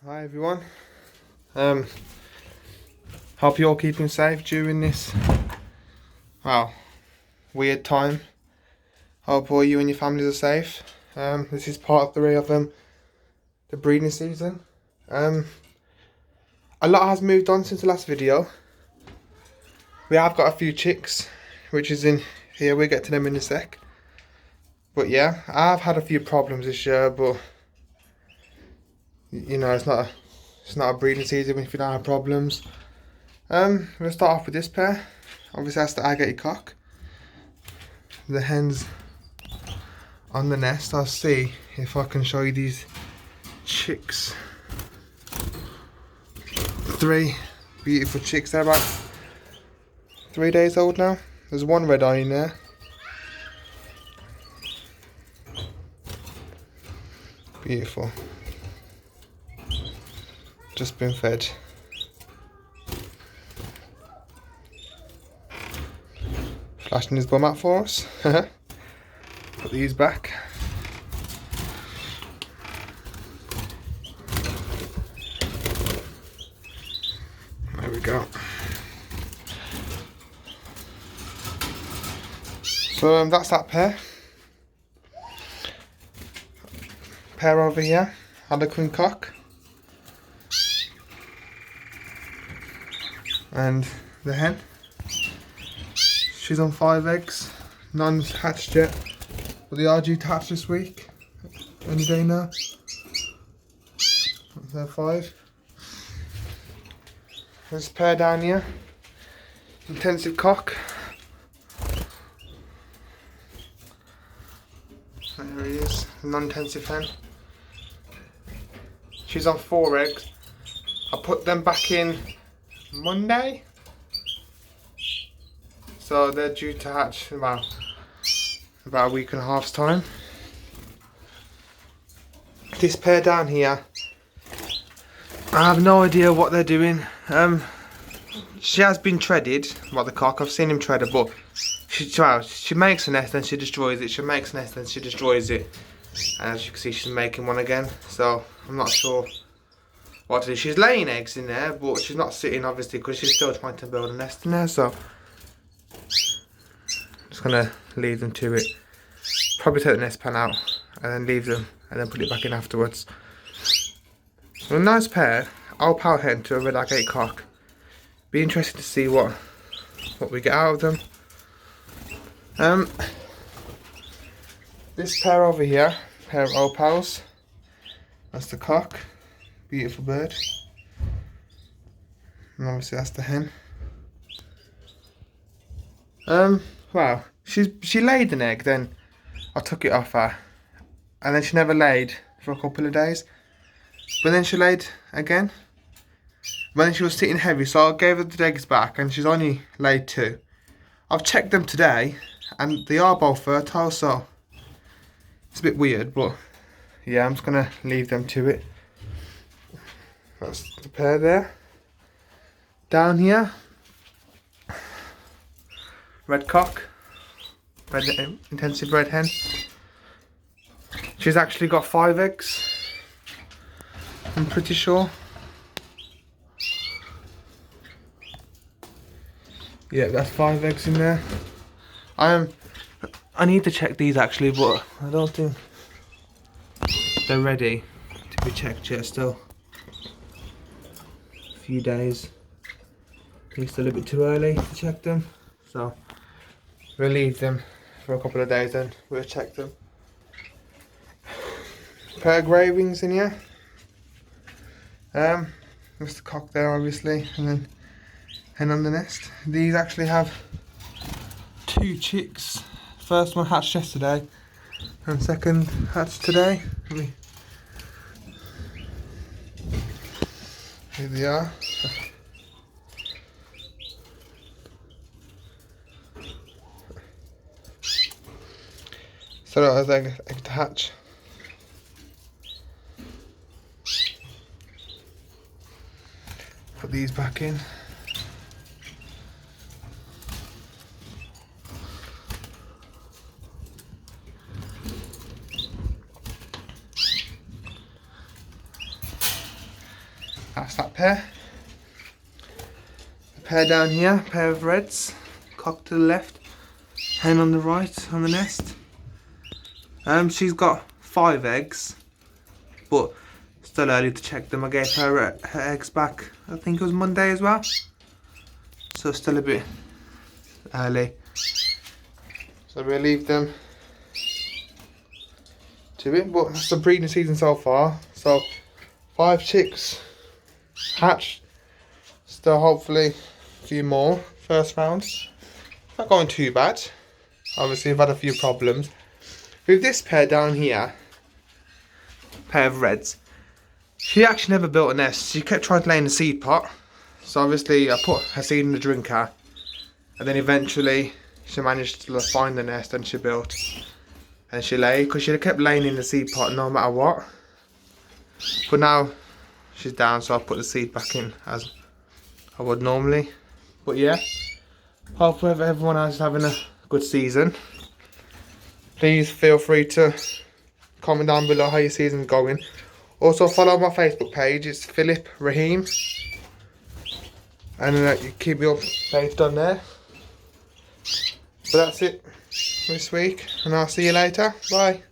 Hi everyone. Um, Hope you're all keeping safe during this, well, weird time. Hope all you and your families are safe. This is part 3 of the breeding season. A lot has moved on since the last video. We have got a few chicks, which is in here. We'll get to them in a sec. But yeah, I've had a few problems this year, but you know, it's not a breeding season if you don't have problems. We'll start off with this pair. Obviously that's the agate cock. The hens on the nest. I'll see if I can show you these chicks. 3 beautiful chicks. They're about 3 days old now. There's one red eye in there. Beautiful. Just been fed. Flashing his bum out for us. Put these back. There we go. So that's that pair. Pair over here, Harlequin cock. And the hen. She's on 5 eggs, none's hatched yet, but they are due to hatch this week, any day now. They're 5. There's a pair down here, intensive cock. There he is, non-intensive hen. She's on 4 eggs. I put them back in Monday. So they're due to hatch in about a week and a half's time. This pair down here, I have no idea what they're doing. She has been treaded, well, the cock, I've seen him tread her, but she makes a nest then she destroys it, she makes a nest then she destroys it. And as you can see, she's making one again, so I'm not sure what to do. She's laying eggs in there, but she's not sitting obviously because she's still trying to build a nest in there, so just gonna leave them to it. Probably take the nest pan out and then leave them and then put it back in afterwards. So a nice pair, old power hen to a red agate cock. Be interested to see what we get out of them. This pair over here, pair of old pals. That's the cock, beautiful bird. And obviously that's the hen. Wow, she laid an egg, then I took it off her, and then she never laid for a couple of days. But then she laid again. But then she was sitting heavy, so I gave her the eggs back, and she's only laid 2. I've checked them today, and they are both fertile, so it's a bit weird, but yeah, I'm just gonna leave them to it. That's the pair there. Down here, red cock, red intensive red hen. She's actually got 5 eggs, I'm pretty sure. Yeah, that's 5 eggs in there. I need to check these actually, but I don't think they're ready to be checked yet. Still a few days. It's still a bit too early to check them, so we'll leave them for a couple of days and we'll check them. Pair of grey wings in here. There's the cock there obviously, and then hen on the nest. These actually have 2 chicks. First one hatched yesterday and second hatched today. Here they are. So that was egg to hatch. Put these back in. That's that pair. A pair down here, a pair of reds. Cock to the left, hen on the right on the nest. She's got 5 eggs, but still early to check them. I gave her eggs back, I think it was Monday as well. So still a bit early. So we'll leave them to it, but that's the breeding season so far. So 5 chicks hatched, still hopefully a few more first round. Not going too bad. Obviously I've had a few problems. With this pair down here, pair of reds, she actually never built a nest. She kept trying to lay in the seed pot. So obviously I put her seed in the drinker, and then eventually she managed to find the nest and she built. And she laid, because she kept laying in the seed pot no matter what. But now she's down, so I put the seed back in as I would normally. But yeah, hopefully everyone else is having a good season. Please feel free to comment down below how your season's going. Also follow my Facebook page, it's Philip Raheem. And you keep me updated on there. But that's it this week, and I'll see you later. Bye.